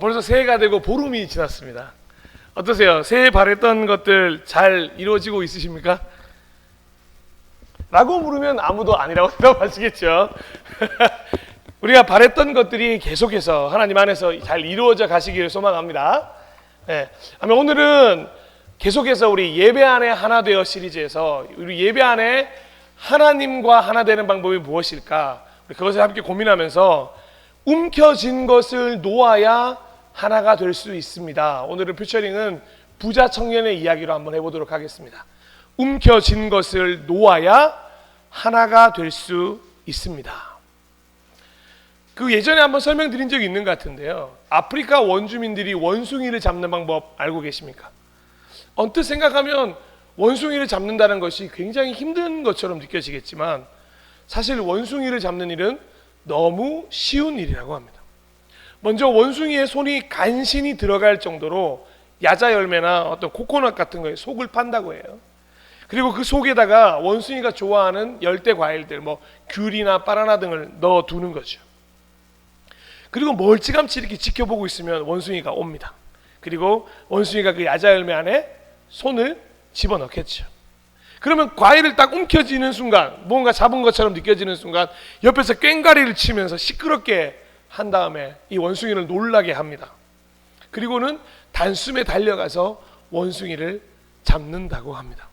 벌써 새해가 되고 보름이 지났습니다. 어떠세요? 새해 바랬던 것들 잘 이루어지고 있으십니까? 라고 물으면 아무도 아니라고 대답하시겠죠. 우리가 바랬던 것들이 계속해서 하나님 안에서 잘 이루어져 가시기를 소망합니다. 네. 오늘은 계속해서 우리 예배 안에 하나 되어 시리즈에서 우리 예배 안에 하나님과 하나 되는 방법이 무엇일까? 우리 그것을 함께 고민하면서 움켜진 것을 놓아야 하나가 될 수 있습니다. 오늘의 퓨처링은 부자 청년의 이야기로 한번 해보도록 하겠습니다. 움켜진 것을 놓아야 하나가 될 수 있습니다. 그 예전에 한번 설명드린 적이 있는 것 같은데요. 아프리카 원주민들이 원숭이를 잡는 방법 알고 계십니까? 언뜻 생각하면 원숭이를 잡는다는 것이 굉장히 힘든 것처럼 느껴지겠지만 사실 원숭이를 잡는 일은 너무 쉬운 일이라고 합니다. 먼저 원숭이의 손이 간신히 들어갈 정도로 야자 열매나 어떤 코코넛 같은 거에 속을 판다고 해요. 그리고 그 속에다가 원숭이가 좋아하는 열대 과일들, 귤이나 바나나 등을 넣어 두는 거죠. 그리고 멀찌감치 이렇게 지켜보고 있으면 원숭이가 옵니다. 그리고 원숭이가 그 야자 열매 안에 손을 집어넣겠죠. 그러면 과일을 딱 움켜쥐는 순간, 뭔가 잡은 것처럼 느껴지는 순간 옆에서 꽹과리를 치면서 시끄럽게 한 다음에 이 원숭이를 놀라게 합니다. 그리고는 단숨에 달려가서 원숭이를 잡는다고 합니다.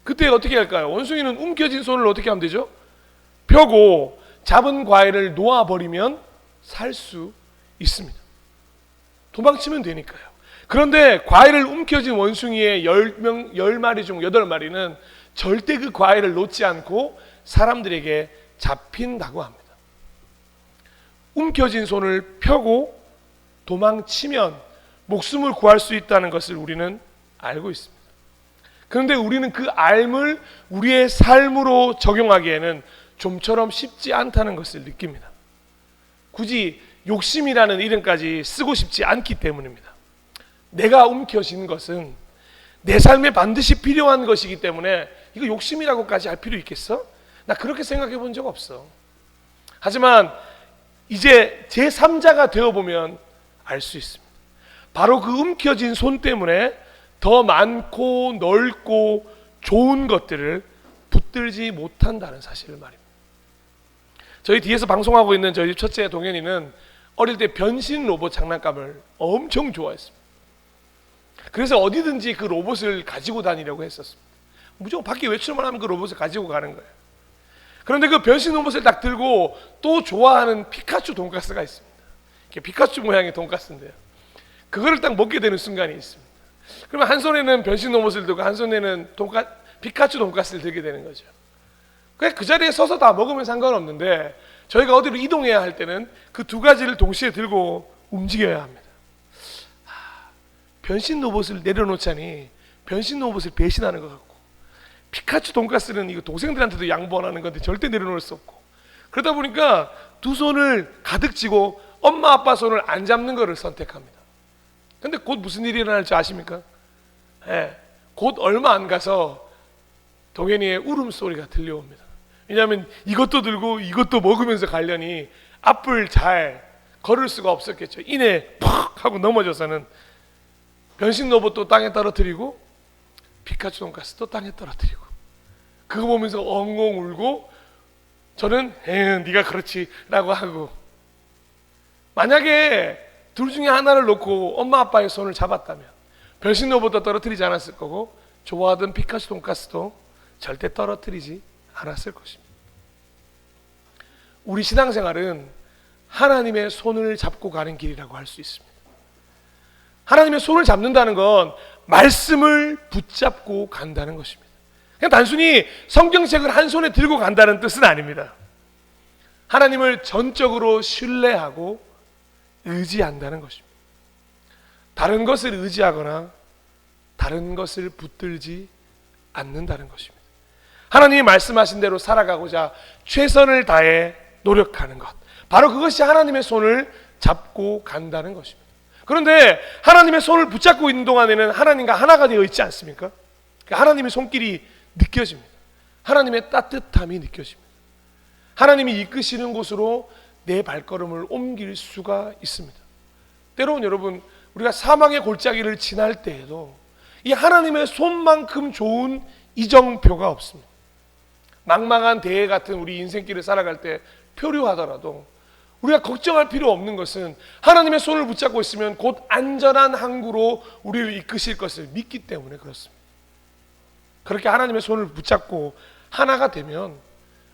그때 어떻게 할까요? 원숭이는 움켜진 손을 어떻게 하면 되죠? 펴고 잡은 과일을 놓아버리면 살 수 있습니다. 도망치면 되니까요. 그런데 과일을 움켜쥔 원숭이의 10마리 중 8마리는 절대 그 과일을 놓지 않고 사람들에게 잡힌다고 합니다. 움켜진 손을 펴고 도망치면 목숨을 구할 수 있다는 것을 우리는 알고 있습니다. 그런데 우리는 그 알을 우리의 삶으로 적용하기에는 좀처럼 쉽지 않다는 것을 느낍니다. 굳이 욕심이라는 이름까지 쓰고 싶지 않기 때문입니다. 내가 움켜쥔 것은 내 삶에 반드시 필요한 것이기 때문에 이거 욕심이라고까지 할 필요 있겠어? 나 그렇게 생각해 본 적 없어. 하지만 이제 제3자가 되어보면 알 수 있습니다. 바로 그 움켜진 손 때문에 더 많고 넓고 좋은 것들을 붙들지 못한다는 사실을 말입니다. 저희 뒤에서 방송하고 있는 저희 첫째 동현이는 어릴 때 변신 로봇 장난감을 엄청 좋아했습니다. 그래서 어디든지 그 로봇을 가지고 다니려고 했었습니다. 무조건 밖에 외출만 하면 그 로봇을 가지고 가는 거예요. 그런데 그 변신 로봇을 딱 들고 또 좋아하는 피카츄 돈가스가 있습니다. 피카츄 모양의 돈가스인데요. 그거를 딱 먹게 되는 순간이 있습니다. 그러면 한 손에는 변신 로봇을 들고 한 손에는 피카츄 돈가스를 들게 되는 거죠. 그 자리에 서서 다 먹으면 상관없는데 저희가 어디로 이동해야 할 때는 그 두 가지를 동시에 들고 움직여야 합니다. 변신 로봇을 내려놓자니 변신 로봇을 배신하는 것 같고, 피카츄 돈가스는 이거 동생들한테도 양보 안 하는 건데 절대 내려놓을 수 없고, 그러다 보니까 두 손을 가득 쥐고 엄마 아빠 손을 안 잡는 것을 선택합니다. 근데 곧 무슨 일이 일어날지 아십니까? 곧 얼마 안 가서 동현이의 울음소리가 들려옵니다. 왜냐하면 이것도 들고 이것도 먹으면서 가려니 앞을 잘 걸을 수가 없었겠죠. 이내 팍 하고 넘어져서는 변신 로봇도 땅에 떨어뜨리고 피카츄 돈가스도 땅에 떨어뜨리고, 그거 보면서 엉엉 울고 저는 네가 그렇지 라고 하고, 만약에 둘 중에 하나를 놓고 엄마 아빠의 손을 잡았다면 변신 로봇도 떨어뜨리지 않았을 거고 좋아하던 피카츄 돈가스도 절대 떨어뜨리지 않았을 것입니다. 우리 신앙생활은 하나님의 손을 잡고 가는 길이라고 할 수 있습니다. 하나님의 손을 잡는다는 건 말씀을 붙잡고 간다는 것입니다. 그냥 단순히 성경책을 한 손에 들고 간다는 뜻은 아닙니다. 하나님을 전적으로 신뢰하고 의지한다는 것입니다. 다른 것을 의지하거나 다른 것을 붙들지 않는다는 것입니다. 하나님이 말씀하신 대로 살아가고자 최선을 다해 노력하는 것, 바로 그것이 하나님의 손을 잡고 간다는 것입니다. 그런데 하나님의 손을 붙잡고 있는 동안에는 하나님과 하나가 되어 있지 않습니까? 하나님의 손길이 느껴집니다. 하나님의 따뜻함이 느껴집니다. 하나님이 이끄시는 곳으로 내 발걸음을 옮길 수가 있습니다. 때로는 여러분, 우리가 사망의 골짜기를 지날 때에도 이 하나님의 손만큼 좋은 이정표가 없습니다. 망망한 대해 같은 우리 인생길을 살아갈 때 표류하더라도 우리가 걱정할 필요 없는 것은 하나님의 손을 붙잡고 있으면 곧 안전한 항구로 우리를 이끄실 것을 믿기 때문에 그렇습니다. 그렇게 하나님의 손을 붙잡고 하나가 되면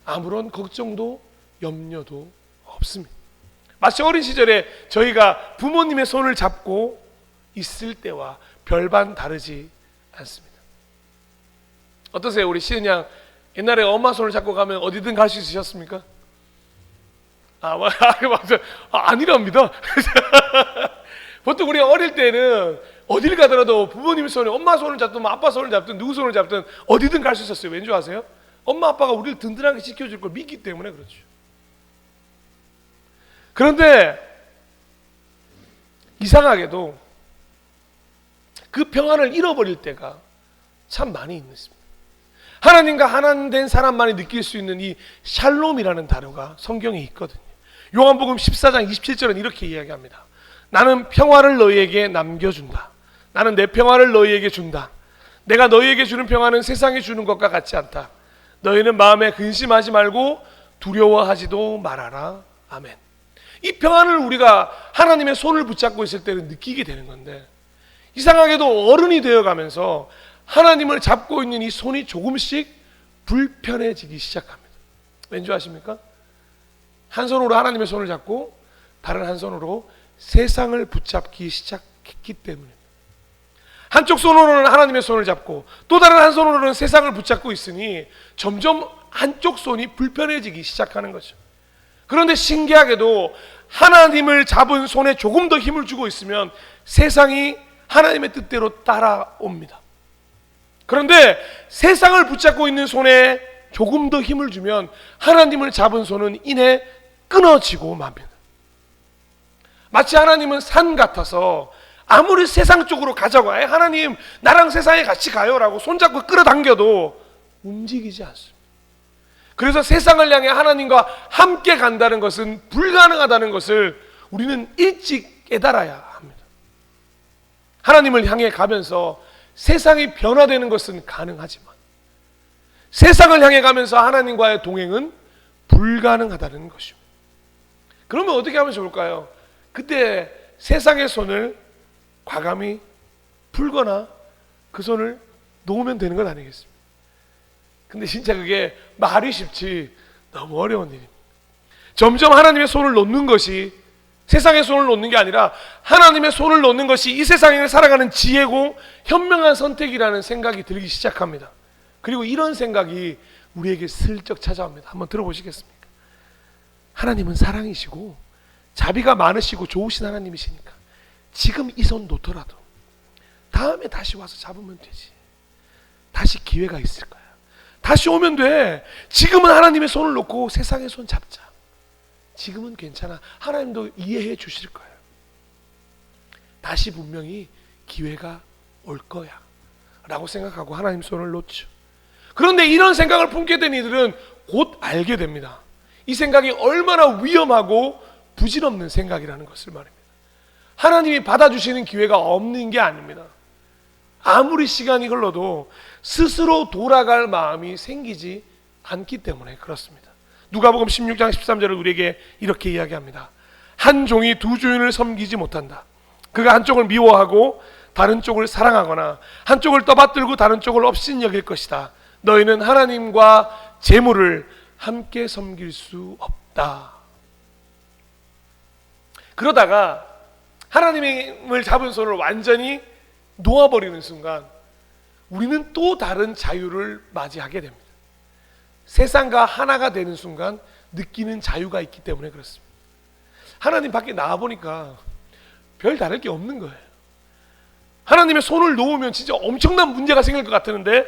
아무런 걱정도 염려도 없습니다. 마치 어린 시절에 저희가 부모님의 손을 잡고 있을 때와 별반 다르지 않습니다. 어떠세요? 우리 시은 양 옛날에 엄마 손을 잡고 가면 어디든 갈 수 있으셨습니까? 아니랍니다. 보통 우리 어릴 때는 어딜 가더라도 부모님 손에 엄마 손을 잡든 아빠 손을 잡든 누구 손을 잡든 어디든 갈 수 있었어요. 왠지 아세요? 엄마 아빠가 우리를 든든하게 지켜줄 걸 믿기 때문에 그렇죠. 그런데 이상하게도 그 평안을 잃어버릴 때가 참 많이 있습니다. 하나님과 하나 된 사람만이 느낄 수 있는 이 샬롬이라는 단어가 성경에 있거든요. 요한복음 14장 27절은 이렇게 이야기합니다. 나는 평화를 너희에게 남겨준다. 나는 내 평화를 너희에게 준다. 내가 너희에게 주는 평화는 세상이 주는 것과 같지 않다. 너희는 마음에 근심하지 말고 두려워하지도 말아라. 아멘. 이 평안을 우리가 하나님의 손을 붙잡고 있을 때는 느끼게 되는 건데, 이상하게도 어른이 되어가면서 하나님을 잡고 있는 이 손이 조금씩 불편해지기 시작합니다. 왠지 아십니까? 한 손으로 하나님의 손을 잡고 다른 한 손으로 세상을 붙잡기 시작했기 때문입니다. 한쪽 손으로는 하나님의 손을 잡고 또 다른 한 손으로는 세상을 붙잡고 있으니 점점 한쪽 손이 불편해지기 시작하는 거죠. 그런데 신기하게도 하나님을 잡은 손에 조금 더 힘을 주고 있으면 세상이 하나님의 뜻대로 따라옵니다. 그런데 세상을 붙잡고 있는 손에 조금 더 힘을 주면 하나님을 잡은 손은 이내 끊어지고 맙니다. 마치 하나님은 산 같아서 아무리 세상 쪽으로 가자고, 하나님 나랑 세상에 같이 가요라고 손잡고 끌어당겨도 움직이지 않습니다. 그래서 세상을 향해 하나님과 함께 간다는 것은 불가능하다는 것을 우리는 일찍 깨달아야 합니다. 하나님을 향해 가면서 세상이 변화되는 것은 가능하지만 세상을 향해 가면서 하나님과의 동행은 불가능하다는 것입니다. 그러면 어떻게 하면 좋을까요? 그때 세상의 손을 과감히 풀거나 그 손을 놓으면 되는 것 아니겠습니까? 근데 진짜 그게 말이 쉽지 너무 어려운 일입니다. 점점 하나님의 손을 놓는 것이, 세상의 손을 놓는 게 아니라 하나님의 손을 놓는 것이 이 세상을 살아가는 지혜고 현명한 선택이라는 생각이 들기 시작합니다. 그리고 이런 생각이 우리에게 슬쩍 찾아옵니다. 한번 들어보시겠습니까? 하나님은 사랑이시고 자비가 많으시고 좋으신 하나님이시니까 지금 이 손 놓더라도 다음에 다시 와서 잡으면 되지. 다시 기회가 있을 거야. 다시 오면 돼. 지금은 하나님의 손을 놓고 세상의 손 잡자. 지금은 괜찮아. 하나님도 이해해 주실 거예요. 다시 분명히 기회가 올 거야 라고 생각하고 하나님 손을 놓죠. 그런데 이런 생각을 품게 된 이들은 곧 알게 됩니다. 이 생각이 얼마나 위험하고 부질없는 생각이라는 것을 말입니다. 하나님이 받아주시는 기회가 없는 게 아닙니다. 아무리 시간이 흘러도 스스로 돌아갈 마음이 생기지 않기 때문에 그렇습니다. 누가복음 16장 13절을 우리에게 이렇게 이야기합니다. 한 종이 두 주인을 섬기지 못한다. 그가 한쪽을 미워하고 다른 쪽을 사랑하거나 한쪽을 떠받들고 다른 쪽을 업신여길 것이다. 너희는 하나님과 재물을 함께 섬길 수 없다. 그러다가 하나님을 잡은 손을 완전히 놓아버리는 순간 우리는 또 다른 자유를 맞이하게 됩니다. 세상과 하나가 되는 순간 느끼는 자유가 있기 때문에 그렇습니다. 하나님 밖에 나와보니까 별 다를 게 없는 거예요. 하나님의 손을 놓으면 진짜 엄청난 문제가 생길 것 같았는데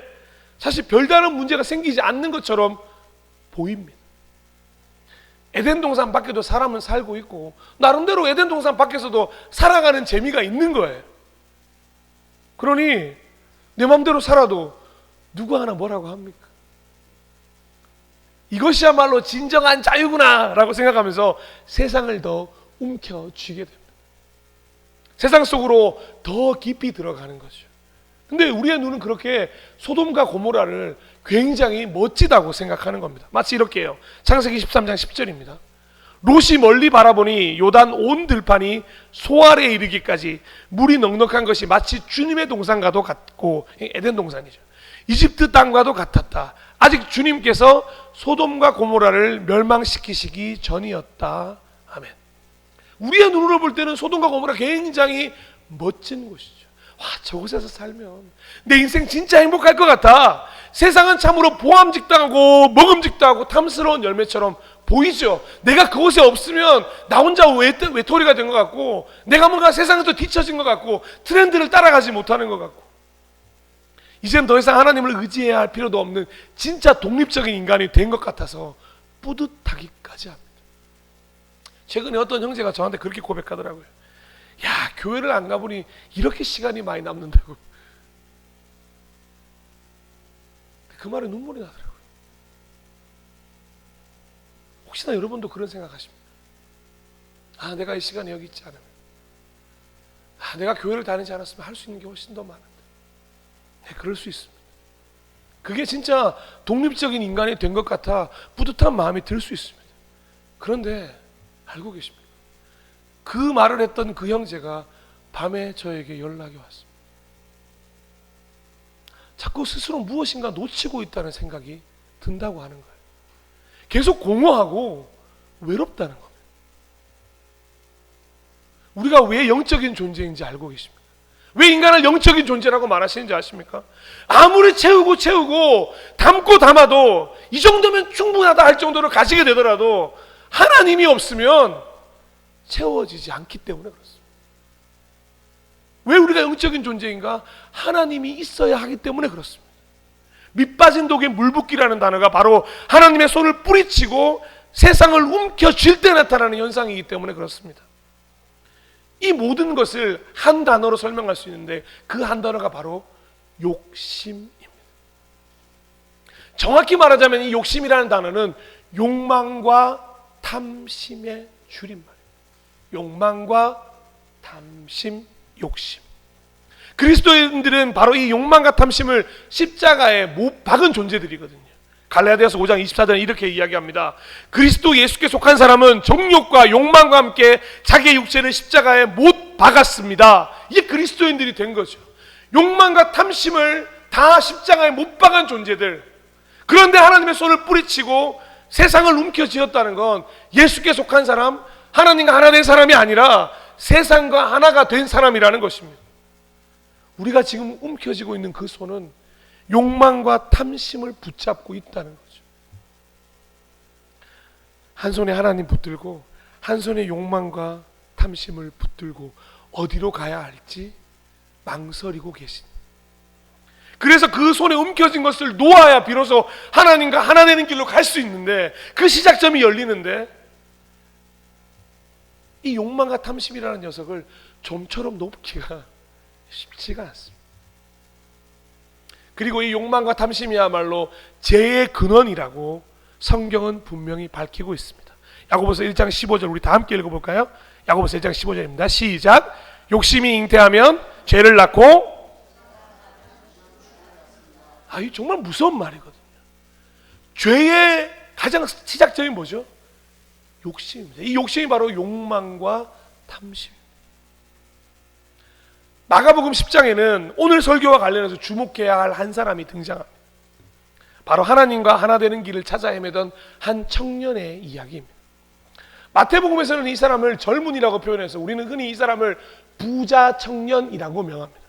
사실 별다른 문제가 생기지 않는 것처럼 보입니다. 에덴 동산 밖에도 사람은 살고 있고 나름대로 에덴 동산 밖에서도 살아가는 재미가 있는 거예요. 그러니 내 마음대로 살아도 누구 하나 뭐라고 합니까? 이것이야말로 진정한 자유구나 라고 생각하면서 세상을 더 움켜쥐게 됩니다. 세상 속으로 더 깊이 들어가는 거죠. 근데 우리의 눈은 그렇게 소돔과 고모라를 굉장히 멋지다고 생각하는 겁니다. 마치 이렇게요. 창세기 13장 10절입니다. 롯이 멀리 바라보니 요단 온 들판이 소아래에 이르기까지 물이 넉넉한 것이 마치 주님의 동산과도 같고, 에덴 동산이죠. 이집트 땅과도 같았다. 아직 주님께서 소돔과 고모라를 멸망시키시기 전이었다. 아멘. 우리의 눈으로 볼 때는 소돔과 고모라 굉장히 멋진 곳이죠. 와, 저곳에서 살면 내 인생 진짜 행복할 것 같아. 세상은 참으로 보암직당하고 먹음직당하고 탐스러운 열매처럼 보이죠. 내가 그곳에 없으면 나 혼자 외톨이가 된 것 같고, 내가 뭔가 세상에서 뒤처진 것 같고, 트렌드를 따라가지 못하는 것 같고, 이제는 더 이상 하나님을 의지해야 할 필요도 없는 진짜 독립적인 인간이 된 것 같아서 뿌듯하기까지 합니다. 최근에 어떤 형제가 저한테 그렇게 고백하더라고요. 야, 교회를 안 가보니 이렇게 시간이 많이 남는다고. 그 말에 눈물이 나더라고요. 혹시나 여러분도 그런 생각하십니까? 아, 내가 이 시간에 여기 있지 않으면, 아, 내가 교회를 다니지 않았으면 할 수 있는 게 훨씬 더 많은데. 네, 그럴 수 있습니다. 그게 진짜 독립적인 인간이 된 것 같아 뿌듯한 마음이 들 수 있습니다. 그런데 알고 계십니까? 그 말을 했던 그 형제가 밤에 저에게 연락이 왔습니다. 자꾸 스스로 무엇인가 놓치고 있다는 생각이 든다고 하는 거예요. 계속 공허하고 외롭다는 겁니다. 우리가 왜 영적인 존재인지 알고 계십니까? 왜 인간을 영적인 존재라고 말하시는지 아십니까? 아무리 채우고 담고 담아도 이 정도면 충분하다 할 정도로 가지게 되더라도 하나님이 없으면 채워지지 않기 때문에 그렇습니다. 왜 우리가 영적인 존재인가? 하나님이 있어야 하기 때문에 그렇습니다. 밑빠진 독에 물붓기라는 단어가 바로 하나님의 손을 뿌리치고 세상을 움켜쥘 때 나타나는 현상이기 때문에 그렇습니다. 이 모든 것을 한 단어로 설명할 수 있는데 그 한 단어가 바로 욕심입니다. 정확히 말하자면 이 욕심이라는 단어는 욕망과 탐심의 줄임말이에요. 욕망과 탐심, 욕심. 그리스도인들은 바로 이 욕망과 탐심을 십자가에 못 박은 존재들이거든요. 갈라디아서 5장 24절에 이렇게 이야기합니다. 그리스도 예수께 속한 사람은 정욕과 욕망과 함께 자기의 육체를 십자가에 못 박았습니다. 이게 그리스도인들이 된 거죠. 욕망과 탐심을 다 십자가에 못 박은 존재들. 그런데 하나님의 손을 뿌리치고 세상을 움켜쥐었다는 건 예수께 속한 사람, 하나님과 하나 된 사람이 아니라 세상과 하나가 된 사람이라는 것입니다. 우리가 지금 움켜쥐고 있는 그 손은 욕망과 탐심을 붙잡고 있다는 거죠. 한 손에 하나님 붙들고 한 손에 욕망과 탐심을 붙들고 어디로 가야 할지 망설이고 계신. 그래서 그 손에 움켜진 것을 놓아야 비로소 하나님과 하나 되는 길로 갈 수 있는데, 그 시작점이 열리는데 이 욕망과 탐심이라는 녀석을 좀처럼 놓기가 쉽지가 않습니다. 그리고 이 욕망과 탐심이야말로 죄의 근원이라고 성경은 분명히 밝히고 있습니다. 야고보서 1장 15절 우리 다 함께 읽어볼까요? 야고보서 1장 15절입니다. 시작. 욕심이 잉태하면 죄를 낳고, 이 정말 무서운 말이거든요. 죄의 가장 시작점이 뭐죠? 욕심입니다. 이 욕심이 바로 욕망과 탐심. 마가복음 10장에는 오늘 설교와 관련해서 주목해야 할 한 사람이 등장합니다. 바로 하나님과 하나 되는 길을 찾아 헤매던 한 청년의 이야기입니다. 마태복음에서는 이 사람을 젊은이라고 표현해서 우리는 흔히 이 사람을 부자 청년이라고 명합니다.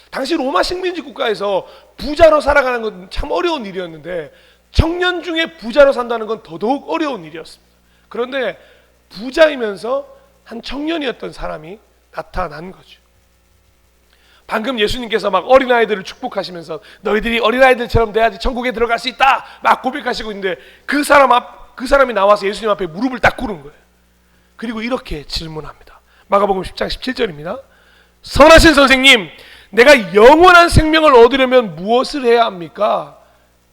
당시 로마 식민지 국가에서 부자로 살아가는 건 참 어려운 일이었는데 청년 중에 부자로 산다는 건 더더욱 어려운 일이었습니다. 그런데 부자이면서 한 청년이었던 사람이 나타난 거죠. 방금 예수님께서 막 어린아이들을 축복하시면서 너희들이 어린아이들처럼 돼야지 천국에 들어갈 수 있다 막 고백하시고 있는데 그 사람이 나와서 예수님 앞에 무릎을 딱 꿇은 거예요. 그리고 이렇게 질문합니다. 마가복음 10장 17절입니다. 선하신 선생님, 내가 영원한 생명을 얻으려면 무엇을 해야 합니까?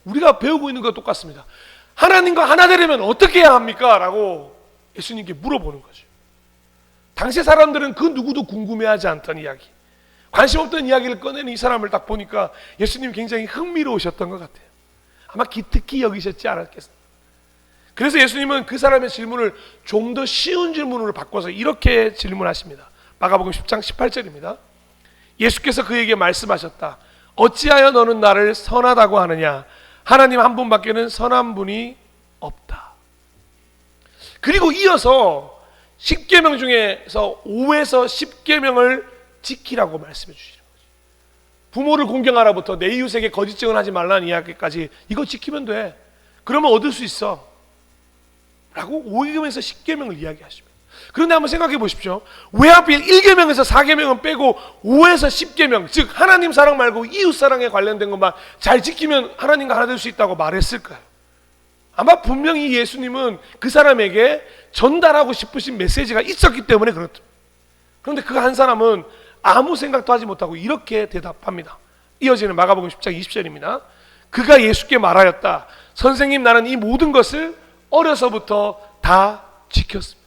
우리가 배우고 있는 것과 똑같습니다. 하나님과 하나 되려면 어떻게 해야 합니까? 라고 예수님께 물어보는 거죠. 당시 사람들은 그 누구도 궁금해하지 않던 이야기, 관심 없던 이야기를 꺼내는 이 사람을 딱 보니까 예수님이 굉장히 흥미로우셨던 것 같아요. 아마 기특히 여기셨지 않았겠어요. 그래서 예수님은 그 사람의 질문을 좀 더 쉬운 질문으로 바꿔서 이렇게 질문하십니다. 마가복음 10장 18절입니다. 예수께서 그에게 말씀하셨다. 어찌하여 너는 나를 선하다고 하느냐? 하나님 한 분밖에는 선한 분이 없다. 그리고 이어서 10계명 중에서 5에서 10계명을 지키라고 말씀해 주시는 거죠. 부모를 공경하라부터 내 이웃에게 거짓 증언하지 말라는 이야기까지 이거 지키면 돼. 그러면 얻을 수 있어. 라고 5계명에서 10계명을 이야기하십니다. 그런데 한번 생각해 보십시오. 왜 하필 1계명에서 4계명은 빼고 5에서 10계명, 즉 하나님 사랑 말고 이웃 사랑에 관련된 것만 잘 지키면 하나님과 하나 될 수 있다고 말했을까요? 아마 분명히 예수님은 그 사람에게 전달하고 싶으신 메시지가 있었기 때문에 그렇다. 그런데 그 한 사람은 아무 생각도 하지 못하고 이렇게 대답합니다. 이어지는 마가복음 10장 20절입니다. 그가 예수께 말하였다. 선생님, 나는 이 모든 것을 어려서부터 다 지켰습니다.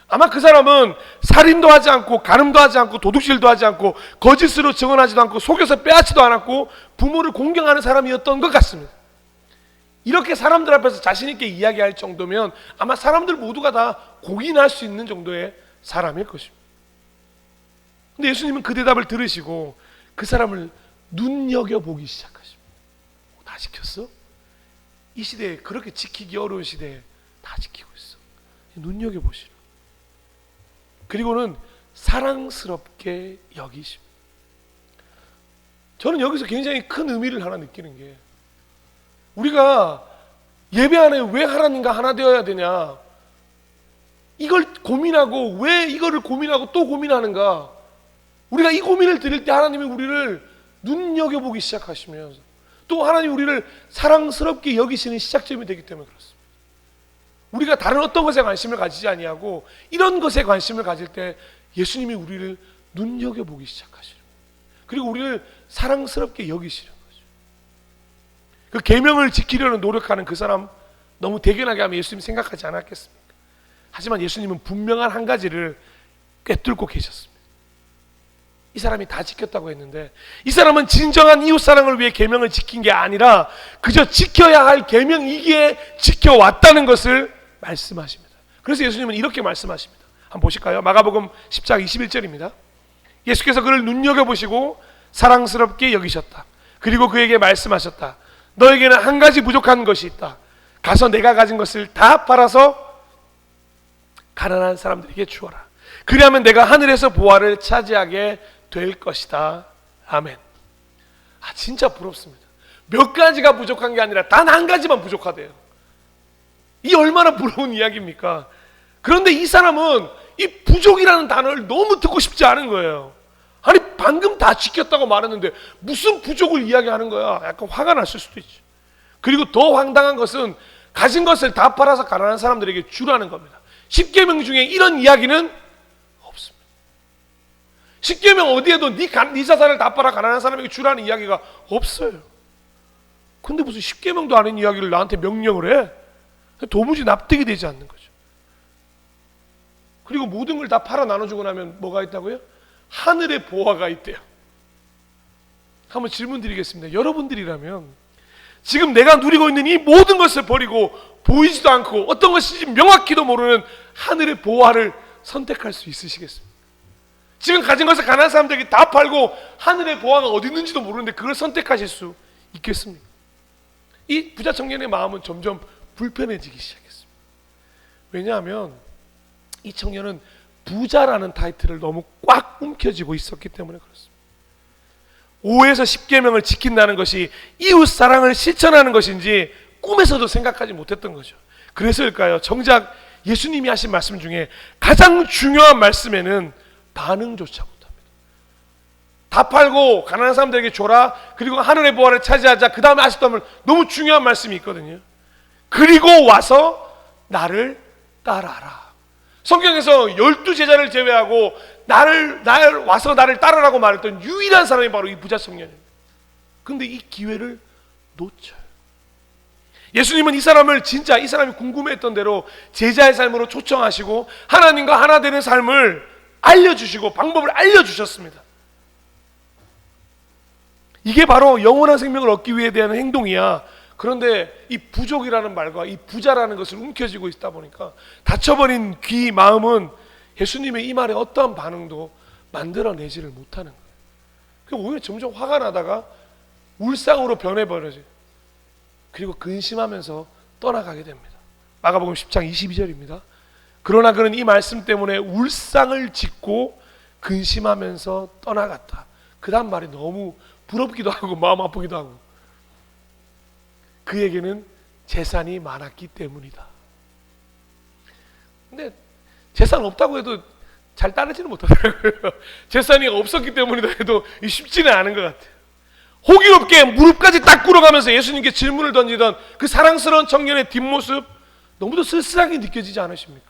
아마 그 사람은 살인도 하지 않고 간음도 하지 않고 도둑질도 하지 않고 거짓으로 증언하지도 않고 속여서 빼앗지도 않았고 부모를 공경하는 사람이었던 것 같습니다. 이렇게 사람들 앞에서 자신 있게 이야기할 정도면 아마 사람들 모두가 다 공인할 수 있는 정도의 사람일 것입니다. 근데 예수님은 그 대답을 들으시고 그 사람을 눈여겨보기 시작하십니다. 다 지켰어? 이 시대에, 그렇게 지키기 어려운 시대에 다 지키고 있어. 눈여겨보시라. 그리고는 사랑스럽게 여기십니다. 저는 여기서 굉장히 큰 의미를 하나 느끼는 게, 우리가 예배 안에 왜 하나님과 하나 되어야 되냐, 이걸 고민하고, 왜 이거를 고민하고 또 고민하는가, 우리가 이 고민을 드릴 때 하나님이 우리를 눈여겨보기 시작하시면서 또 하나님이 우리를 사랑스럽게 여기시는 시작점이 되기 때문에 그렇습니다. 우리가 다른 어떤 것에 관심을 가지지 아니하고 이런 것에 관심을 가질 때 예수님이 우리를 눈여겨보기 시작하시는 거예요. 그리고 우리를 사랑스럽게 여기시는 거죠. 그 계명을 지키려는 노력하는 그 사람 너무 대견하게 하면 예수님이 생각하지 않았겠습니까? 하지만 예수님은 분명한 한 가지를 꿰뚫고 계셨습니다. 이 사람이 다 지켰다고 했는데 이 사람은 진정한 이웃사랑을 위해 계명을 지킨 게 아니라 그저 지켜야 할 계명이기에 지켜왔다는 것을 말씀하십니다. 그래서 예수님은 이렇게 말씀하십니다. 한번 보실까요? 마가복음 10장 21절입니다. 예수께서 그를 눈여겨보시고 사랑스럽게 여기셨다. 그리고 그에게 말씀하셨다. 너에게는 한 가지 부족한 것이 있다. 가서 내가 가진 것을 다 팔아서 가난한 사람들에게 주어라. 그리하면 내가 하늘에서 보화를 차지하게 될 것이다. 아멘. 진짜 부럽습니다. 몇 가지가 부족한 게 아니라 단 한 가지만 부족하대요. 이 얼마나 부러운 이야기입니까? 그런데 이 사람은 이 부족이라는 단어를 너무 듣고 싶지 않은 거예요. 아니 방금 다 지켰다고 말했는데 무슨 부족을 이야기하는 거야. 약간 화가 났을 수도 있죠. 그리고 더 황당한 것은 가진 것을 다 팔아서 가난한 사람들에게 주라는 겁니다. 10계명 중에 이런 이야기는 없습니다. 10계명 어디에도 네 자산을 다 팔아 가난한 사람에게 주라는 이야기가 없어요. 근데 무슨 10계명도 아닌 이야기를 나한테 명령을 해? 도무지 납득이 되지 않는 거죠. 그리고 모든 걸 다 팔아 나눠주고 나면 뭐가 있다고요? 하늘의 보화가 있대요. 한번 질문 드리겠습니다. 여러분들이라면 지금 내가 누리고 있는 이 모든 것을 버리고 보이지도 않고 어떤 것인지 명확히도 모르는 하늘의 보화를 선택할 수 있으시겠습니까? 지금 가진 것을 가난한 사람들에게 다 팔고 하늘의 보화가 어디 있는지도 모르는데 그걸 선택하실 수 있겠습니까? 이 부자 청년의 마음은 점점 불편해지기 시작했습니다. 왜냐하면 이 청년은 부자라는 타이틀을 너무 꽉 움켜쥐고 있었기 때문에 그렇습니다. 5에서 10계명을 지킨다는 것이 이웃 사랑을 실천하는 것인지 꿈에서도 생각하지 못했던 거죠. 그래서일까요? 정작 예수님이 하신 말씀 중에 가장 중요한 말씀에는 반응조차 못합니다. 다 팔고 가난한 사람들에게 줘라. 그리고 하늘의 보화를 차지하자. 그 다음에 하셨다면 너무 중요한 말씀이 있거든요. 그리고 와서 나를 따라라. 성경에서 12제자를 제외하고 나를 따르라고 말했던 유일한 사람이 바로 이 부자 청년입니다. 그런데 이 기회를 놓쳐요. 예수님은 이 사람을 진짜 이 사람이 궁금해했던 대로 제자의 삶으로 초청하시고 하나님과 하나 되는 삶을 알려주시고 방법을 알려주셨습니다. 이게 바로 영원한 생명을 얻기 위해 대한 행동이야. 그런데 이 부족이라는 말과 이 부자라는 것을 움켜쥐고 있다 보니까 닫혀버린 귀 마음은 예수님의 이 말에 어떠한 반응도 만들어내지를 못하는 거예요. 오히려 점점 화가 나다가 울상으로 변해버려지. 그리고 근심하면서 떠나가게 됩니다. 마가복음 10장 22절입니다. 그러나 그는 이 말씀 때문에 울상을 짓고 근심하면서 떠나갔다. 그 다음 말이 너무 부럽기도 하고 마음 아프기도 하고, 그에게는 재산이 많았기 때문이다. 근데 재산 없다고 해도 잘 따르지는 못하더라고요. 재산이 없었기 때문이다 해도 쉽지는 않은 것 같아요. 호기롭게 무릎까지 딱 꿇어가면서 예수님께 질문을 던지던 그 사랑스러운 청년의 뒷모습, 너무도 쓸쓸하게 느껴지지 않으십니까?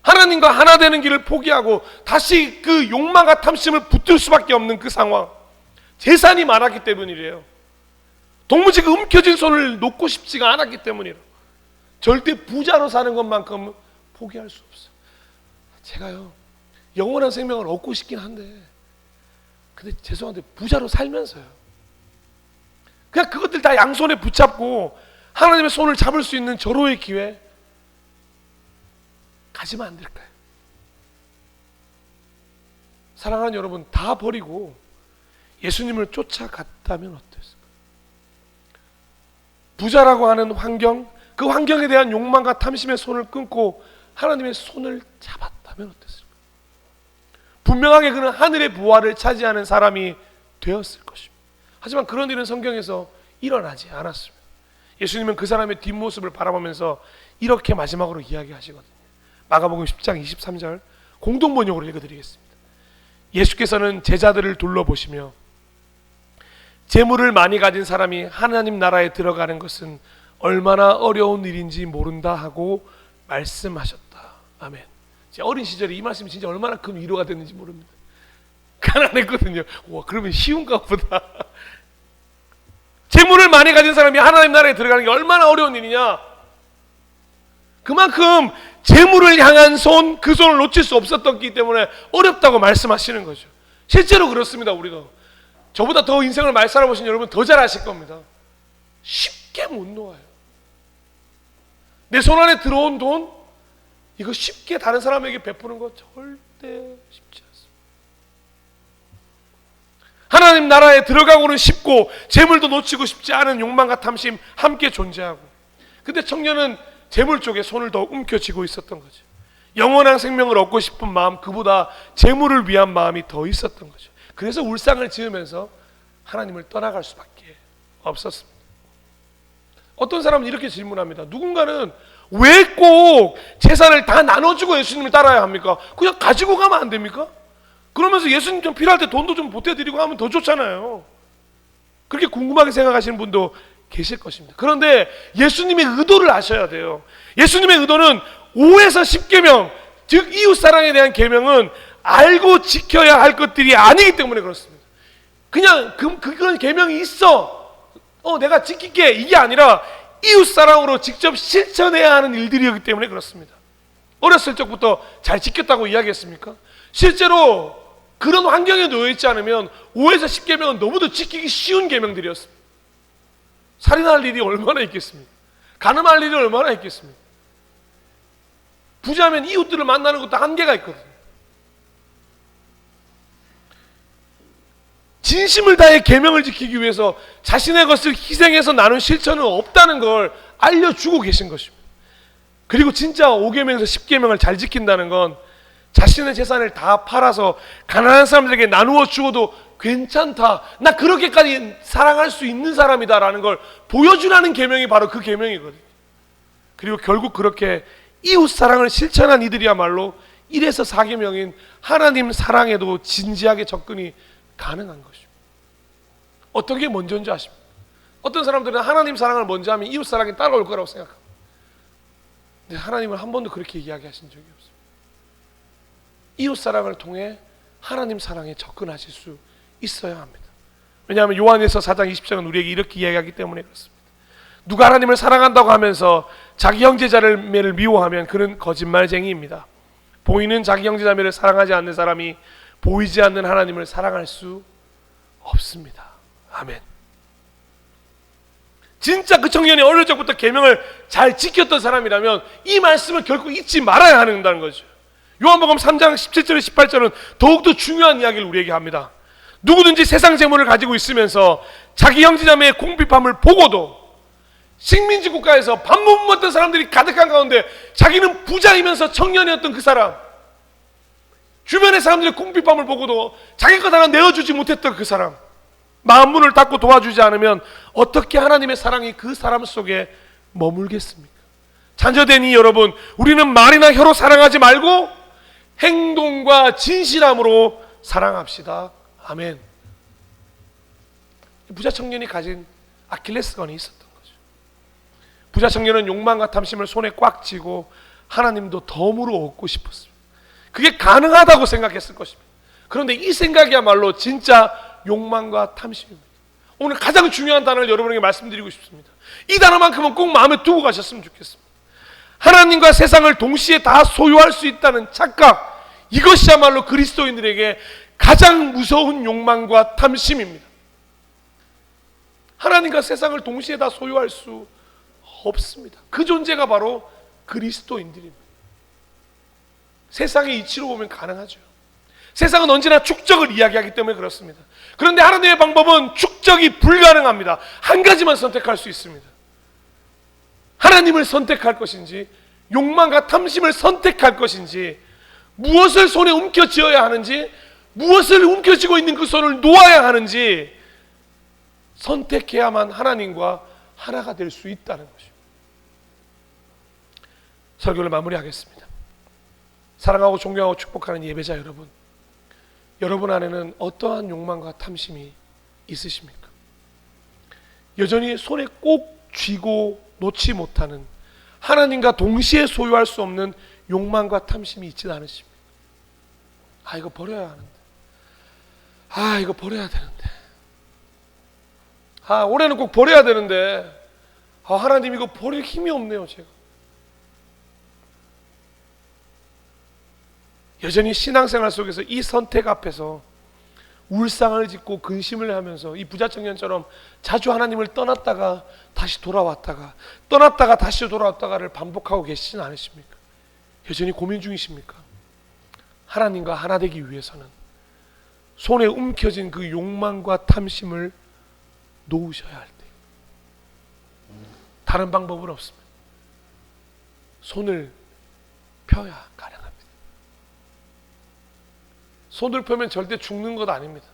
하나님과 하나 되는 길을 포기하고 다시 그 욕망과 탐심을 붙들 수밖에 없는 그 상황, 재산이 많았기 때문이래요. 도무지 그 움켜진 손을 놓고 싶지가 않았기 때문이래요. 절대 부자로 사는 것만큼 포기할 수 없어요. 제가요, 영원한 생명을 얻고 싶긴 한데, 근데 죄송한데 부자로 살면서요, 그냥 그것들 다 양손에 붙잡고 하나님의 손을 잡을 수 있는 절호의 기회 가지면 안 될까요? 사랑하는 여러분, 다 버리고 예수님을 쫓아갔다면 어땠을까요? 부자라고 하는 환경, 그 환경에 대한 욕망과 탐심의 손을 끊고 하나님의 손을 잡았다면 어땠을까요? 분명하게 그는 하늘의 부활을 차지하는 사람이 되었을 것입니다. 하지만 그런 일은 성경에서 일어나지 않았습니다. 예수님은 그 사람의 뒷모습을 바라보면서 이렇게 마지막으로 이야기하시거든요. 마가복음 10장 23절 공동 번역으로 읽어드리겠습니다. 예수께서는 제자들을 둘러보시며 재물을 많이 가진 사람이 하나님 나라에 들어가는 것은 얼마나 어려운 일인지 모른다 하고 말씀하셨다. 아멘. 제 어린 시절에 이 말씀이 진짜 얼마나 큰 위로가 됐는지 모릅니다. 가난했거든요. 와, 그러면 쉬운가 보다. 재물을 많이 가진 사람이 하나님 나라에 들어가는 게 얼마나 어려운 일이냐. 그만큼 재물을 향한 손, 그 손을 놓칠 수 없었기 때문에 어렵다고 말씀하시는 거죠. 실제로 그렇습니다. 우리도 저보다 더 인생을 많이 살아보신 여러분 더 잘 아실 겁니다. 쉽게 못 놓아요. 내 손 안에 들어온 돈, 이거 쉽게 다른 사람에게 베푸는 거 절대 쉽지 않습니다. 하나님 나라에 들어가고는 쉽고 재물도 놓치고 싶지 않은 욕망과 탐심 함께 존재하고, 근데 청년은 재물 쪽에 손을 더 움켜쥐고 있었던 거죠. 영원한 생명을 얻고 싶은 마음, 그보다 재물을 위한 마음이 더 있었던 거죠. 그래서 울상을 지으면서 하나님을 떠나갈 수밖에 없었습니다. 어떤 사람은 이렇게 질문합니다. 누군가는 왜 꼭 재산을 다 나눠주고 예수님을 따라야 합니까? 그냥 가지고 가면 안 됩니까? 그러면서 예수님 좀 필요할 때 돈도 좀 보태드리고 하면 더 좋잖아요. 그렇게 궁금하게 생각하시는 분도 계실 것입니다. 그런데 예수님의 의도를 아셔야 돼요. 예수님의 의도는 5에서 10계명, 즉 이웃사랑에 대한 계명은 알고 지켜야 할 것들이 아니기 때문에 그렇습니다. 그냥 그런 계명이 있어, 내가 지킬게, 이게 아니라 이웃사랑으로 직접 실천해야 하는 일들이기 때문에 그렇습니다. 어렸을 적부터 잘 지켰다고 이야기했습니까? 실제로 그런 환경에 놓여있지 않으면 5에서 10계명은 너무도 지키기 쉬운 계명들이었습니다. 살인할 일이 얼마나 있겠습니까? 간음할 일이 얼마나 있겠습니까? 부자면 이웃들을 만나는 것도 한계가 있거든요. 진심을 다해 계명을 지키기 위해서 자신의 것을 희생해서 나눈 실천은 없다는 걸 알려주고 계신 것입니다. 그리고 진짜 5계명에서 10계명을 잘 지킨다는 건 자신의 재산을 다 팔아서 가난한 사람들에게 나누어 주어도 괜찮다, 나 그렇게까지 사랑할 수 있는 사람이다 라는 걸 보여주라는 계명이 바로 그 계명이거든요. 그리고 결국 그렇게 이웃 사랑을 실천한 이들이야말로 1에서 4계명인 하나님 사랑에도 진지하게 접근이 가능한 것입니다. 어떤 게 먼저인지 아십니까? 어떤 사람들은 하나님 사랑을 먼저 하면 이웃 사랑이 따라올 거라고 생각합니다. 근데 하나님은 한 번도 그렇게 이야기하신 적이 없습니다. 이웃 사랑을 통해 하나님 사랑에 접근하실 수 있어야 합니다. 왜냐하면 요한에서 4장 20절은 우리에게 이렇게 이야기하기 때문에 그렇습니다. 누가 하나님을 사랑한다고 하면서 자기 형제자매를 미워하면 그는 거짓말쟁이입니다. 보이는 자기 형제자매를 사랑하지 않는 사람이 보이지 않는 하나님을 사랑할 수 없습니다. 아멘. 진짜 그 청년이 어릴 적부터 계명을 잘 지켰던 사람이라면 이 말씀을 결코 잊지 말아야 한다는 거죠. 요한복음 3장 17절 18절은 더욱더 중요한 이야기를 우리에게 합니다. 누구든지 세상 재물을 가지고 있으면서 자기 형제자매의 궁핍함을 보고도, 식민지 국가에서 밥 못 먹던 사람들이 가득한 가운데 자기는 부자이면서 청년이었던 그 사람, 주변의 사람들의 궁핍함을 보고도 자기 것 하나 내어주지 못했던 그 사람, 마음 문을 닫고 도와주지 않으면 어떻게 하나님의 사랑이 그 사람 속에 머물겠습니까? 자녀되니 여러분, 우리는 말이나 혀로 사랑하지 말고 행동과 진실함으로 사랑합시다. 아멘. 부자 청년이 가진 아킬레스건이 있었던 거죠. 부자 청년은 욕망과 탐심을 손에 꽉 쥐고 하나님도 덤으로 얻고 싶었습니다. 그게 가능하다고 생각했을 것입니다. 그런데 이 생각이야말로 진짜 욕망과 탐심입니다. 오늘 가장 중요한 단어를 여러분에게 말씀드리고 싶습니다. 이 단어만큼은 꼭 마음에 두고 가셨으면 좋겠습니다. 하나님과 세상을 동시에 다 소유할 수 있다는 착각, 이것이야말로 그리스도인들에게 가장 무서운 욕망과 탐심입니다. 하나님과 세상을 동시에 다 소유할 수 없습니다. 그 존재가 바로 그리스도인들입니다. 세상의 이치로 보면 가능하죠. 세상은 언제나 축적을 이야기하기 때문에 그렇습니다. 그런데 하나님의 방법은 축적이 불가능합니다. 한 가지만 선택할 수 있습니다. 하나님을 선택할 것인지, 욕망과 탐심을 선택할 것인지, 무엇을 손에 움켜쥐어야 하는지, 무엇을 움켜쥐고 있는 그 손을 놓아야 하는지 선택해야만 하나님과 하나가 될 수 있다는 것입니다. 설교를 마무리하겠습니다. 사랑하고 존경하고 축복하는 예배자 여러분, 여러분 안에는 어떠한 욕망과 탐심이 있으십니까? 여전히 손에 꼭 쥐고 놓지 못하는, 하나님과 동시에 소유할 수 없는 욕망과 탐심이 있지 않으십니까? 아, 이거 버려야 하는데, 아, 이거 버려야 되는데, 아, 올해는 꼭 버려야 되는데, 아, 하나님 이거 버릴 힘이 없네요. 제가 여전히 신앙생활 속에서 이 선택 앞에서 울상을 짓고 근심을 하면서 이 부자 청년처럼 자주 하나님을 떠났다가 다시 돌아왔다가, 떠났다가 다시 돌아왔다가를 반복하고 계시진 않으십니까? 여전히 고민 중이십니까? 하나님과 하나 되기 위해서는 손에 움켜진 그 욕망과 탐심을 놓으셔야 할 때, 다른 방법은 없습니다. 손을 펴야 가능합니다. 손을 펴면 절대 죽는 것 아닙니다.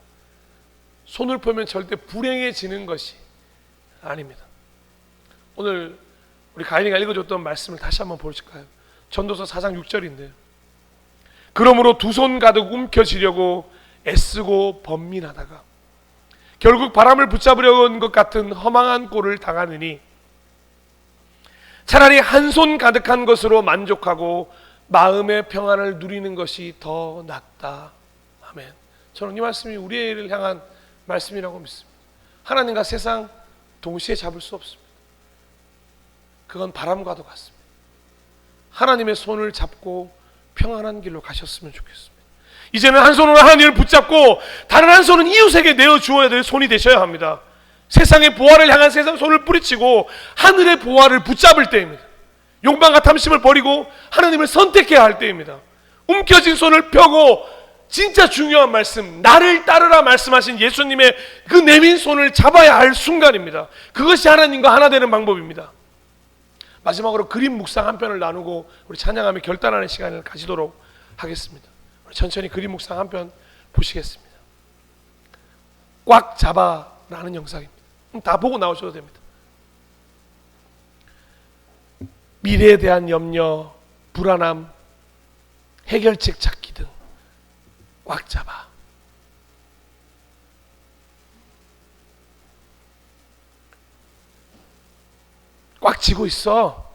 손을 펴면 절대 불행해지는 것이 아닙니다. 오늘 우리 가인이가 읽어줬던 말씀을 다시 한번 보실까요? 전도서 4장 6절인데요. 그러므로 두 손 가득 움켜쥐려고 애쓰고 번민하다가 결국 바람을 붙잡으려는 것 같은 허망한 꼴을 당하느니 차라리 한 손 가득한 것으로 만족하고 마음의 평안을 누리는 것이 더 낫다. 아멘. 저는 이 말씀이 우리를 향한 말씀이라고 믿습니다. 하나님과 세상 동시에 잡을 수 없습니다. 그건 바람과도 같습니다. 하나님의 손을 잡고 평안한 길로 가셨으면 좋겠습니다. 이제는 한 손으로 하나님을 붙잡고 다른 한 손은 이웃에게 내어주어야 될 손이 되셔야 합니다. 세상의 보화를 향한 세상 손을 뿌리치고 하늘의 보화를 붙잡을 때입니다. 욕망과 탐심을 버리고 하나님을 선택해야 할 때입니다. 움켜진 손을 펴고 진짜 중요한 말씀, 나를 따르라 말씀하신 예수님의 그 내민 손을 잡아야 할 순간입니다. 그것이 하나님과 하나 되는 방법입니다. 마지막으로 그림 묵상 한 편을 나누고 우리 찬양하며 결단하는 시간을 가지도록 하겠습니다. 우리 천천히 그림 묵상 한 편 보시겠습니다. 꽉 잡아라는 영상입니다. 다 보고 나오셔도 됩니다. 미래에 대한 염려, 불안함, 해결책 찾기 등 꽉 잡아. 꽉 쥐고 있어.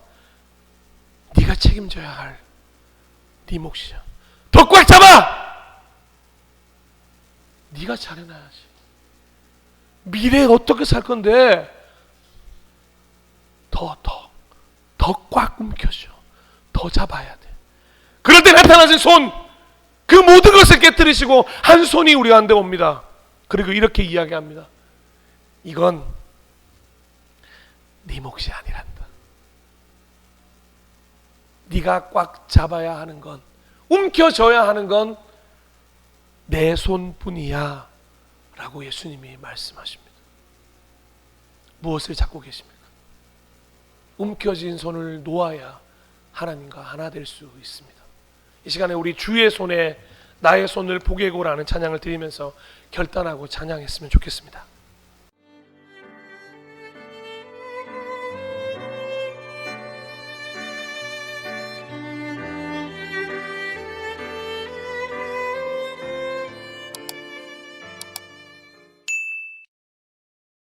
네가 책임져야 할 네 몫이야. 더 꽉 잡아. 네가 잘해놔야지. 미래에 어떻게 살 건데 더 꽉 움켜쥐어 더 잡아야 돼. 그럴 때 나타나신 손, 그 모든 것을 깨뜨리시고 한 손이 우리 가운데 옵니다. 그리고 이렇게 이야기합니다. 이건 네 몫이 아니란다. 네가 꽉 잡아야 하는 건, 움켜줘야 하는 건 내 손뿐이야 라고 예수님이 말씀하십니다. 무엇을 잡고 계십니까? 움켜진 손을 놓아야 하나님과 하나 될 수 있습니다. 이 시간에 우리 주의 손에 나의 손을 보게고라는 찬양을 드리면서 결단하고 찬양했으면 좋겠습니다.